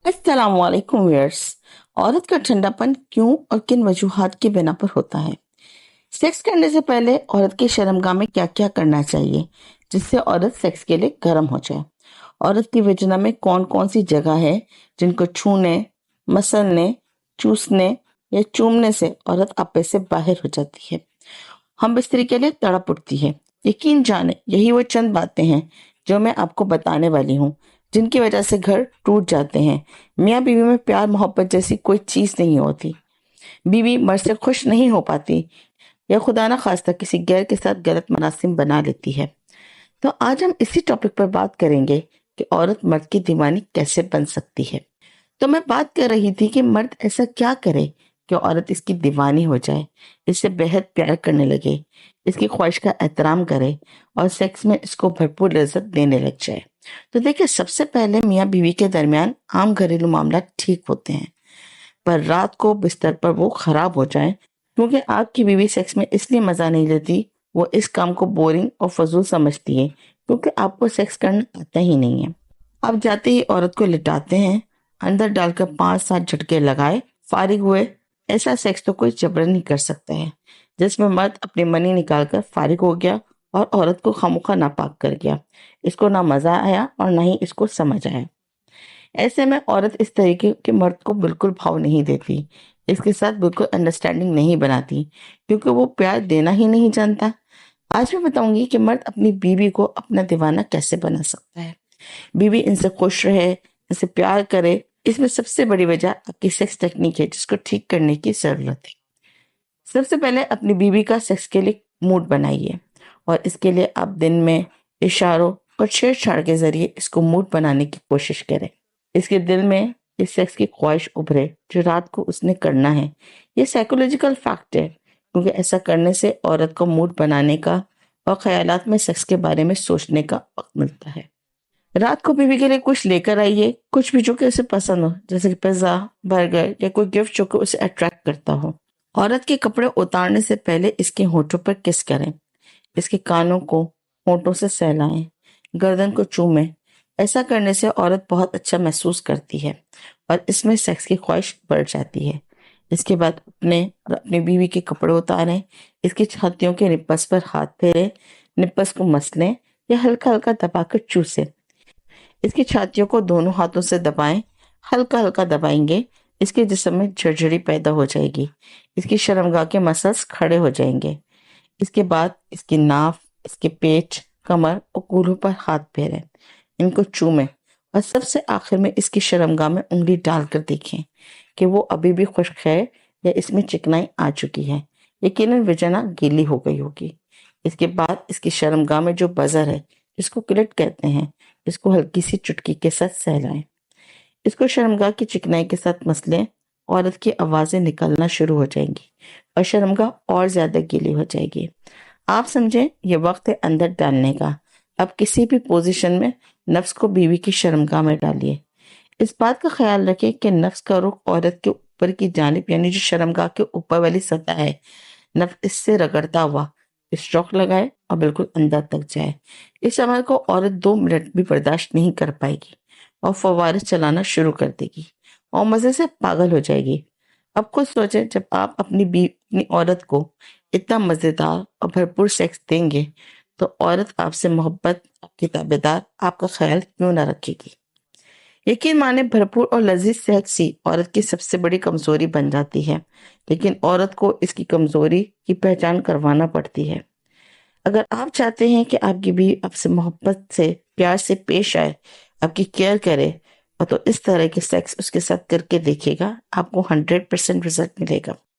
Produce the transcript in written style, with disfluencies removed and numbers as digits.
अस्सलाम वालेकुम व्यूअर्स। औरत का ठंडापन क्यों और किन वजूहात की बिना पर होता है? सेक्स करने से पहले औरत की शर्मगाह में क्या क्या करना चाहिए जिससे औरत सेक्स के लिए गर्म हो जाए? औरत की वजना में कौन कौन सी जगह है जिनको छूने, मसलने, चूसने या चूमने से औरत आपे से बाहर हो जाती है, हम बिस्तरी के लिए तड़प उठती है? यकीन जाने यही वो चंद बातें हैं जो मैं आपको बताने वाली हूँ, जिनकी वजह से घर टूट जाते हैं। मियाँ बीवी में प्यार मोहब्बत जैसी कोई चीज नहीं होती। बीवी मर्द से खुश नहीं हो पाती या खुदा ना खास्ता किसी गैर के साथ गलत मनासिब बना लेती है। तो आज हम इसी टॉपिक पर बात करेंगे कि औरत मर्द की दीवानी कैसे बन सकती है। तो मैं बात कर रही थी कि मर्द ऐसा क्या करे कि औरत इसकी दीवानी हो जाए, इससे बेहद प्यार करने लगे, इसकी ख्वाहिश का एहतराम करे और सेक्स में इसको भरपूर लज्जत देने लग जाए। तो देखिए, सबसे पहले मियाँ बीवी के दरमियान आम घरेलू मामला ठीक होते हैं, पर रात को बिस्तर पर वो खराब हो जाए क्योंकि आपकी बीवी सेक्स में इसलिए मजा नहीं लेती, वो इस काम को बोरिंग और फजूल समझती है क्योंकि आपको सेक्स करना आता ही नहीं है। आप जाते ही औरत को लिटाते हैं, अंदर डालकर 5-7 झटके लगाए, फारिग हुए। ऐसा सेक्स तो कोई जबरन नहीं कर सकता है, जिसमें मर्द अपनी मनी निकालकर फारिग हो गया और औरत को खामोखा नापाक कर गया। इसको ना मजा आया और ना ही इसको समझ आया। ऐसे में औरत इस तरीके के मर्द को बिल्कुल भाव नहीं देती, इसके साथ बिल्कुल अंडरस्टैंडिंग नहीं बनाती, क्योंकि वो प्यार देना ही नहीं जानता। आज मैं बताऊंगी कि मर्द अपनी बीवी को अपना दीवाना कैसे बना सकता है, बीवी इनसे खुश रहे, इनसे प्यार करे। इसमें सबसे बड़ी वजह आपकी सेक्स टेक्निक है, जिसको ठीक करने की जरूरत है। सबसे पहले अपनी बीवी का सेक्स के लिए मूड बनाइए, और इसके लिए आप दिन में इशारों और छेड़छाड़ के जरिए इसको मूड बनाने की कोशिश करें। इसके दिल में इस सेक्स की ख्वाहिश उभरे जो रात को उसने करना है। ये साइकोलॉजिकल फैक्ट है, क्योंकि ऐसा करने से औरत को मूड बनाने का और ख्यालात में सेक्स के बारे में सोचने का वक्त मिलता है। रात को बीवी के लिए कुछ लेकर आइए, कुछ भी जो कि उसे पसंद हो, जैसे कि पिज्जा, बर्गर या कोई गिफ्ट जो कि उसे अट्रैक्ट करता हो। औरत के कपड़े उतारने से पहले इसके होठों पर किस करें, इसके कानों को होठों से सहलाएं, गर्दन को चूमें। ऐसा करने से औरत बहुत अच्छा महसूस करती है और इसमें सेक्स की ख्वाहिश बढ़ जाती है। इसके बाद अपने और अपनी बीवी के कपड़े उतारें, इसकी छातियों के निप्पस पर हाथ फेरें, निप्पस को मसलें या हल्का हल्का दबाकर चूसें। इसकी छातियों को दोनों हाथों से दबाएं, हल्का हल्का दबाएंगे। इसके जिस्म में झरझरी पैदा हो जाएगी, इसकी शर्मगाह के मसल्स खड़े हो जाएंगे। इसके बाद इसकी नाफ, इसके पेट, कमर और कूल्हों पर हाथ फेरें, इनको चूमें और सबसे आखिर में इसकी शर्मगाह में उंगली डालकर देखें कि वो अभी भी खुश्क है या इसमें चिकनाई आ चुकी है। यकीनन वजना गीली हो गई होगी। इसके बाद इसकी शर्मगाह में जो बजर है, इसको क्लिट कहते हैं, इसको हल्की सी चुटकी के साथ सहलाएं। इसको शर्मगाह की चिकनाई के साथ मसलें। औरत की आवाजें निकलना शुरू हो जाएंगी और शर्मगाह और ज्यादा गीली हो जाएगी। आप समझे, ये वक्त है अंदर डालने का। अब किसी भी पोजीशन में नफ्स को बीवी की शर्मगाह में डालिए। इस बात का ख्याल रखें कि नफ्स का रुख औरत के ऊपर की जानिब, यानी जो शर्मगाह के ऊपर वाली सतह है, नफ्स इससे रगड़ता हुआ स्ट्रोक लगाए और बिल्कुल अंदर तक जाए। इस अमल को औरत 2 मिनट भी बर्दाश्त नहीं कर पाएगी और फव्वारे चलाना शुरू कर देगी और मजे से पागल हो जाएगी। अब खुद सोचे, जब आप अपनी औरत को इतना मजेदार और भरपूर सेक्स देंगे तो औरत आपसे मोहब्बत, आपकी ताबेदार, आपका ख्याल क्यों ना रखेगी। यकीन माने, भरपूर और लजीज सेक्स ही औरत की सबसे बड़ी कमजोरी बन जाती है, लेकिन औरत को इसकी कमजोरी की पहचान करवाना पड़ती है। अगर आप चाहते हैं कि आपकी बीवी आपसे मोहब्बत से, प्यार से पेश आए, आपकी केयर करे, और तो इस तरह के सेक्स उसके साथ करके देखिएगा, आपको 100% रिजल्ट मिलेगा।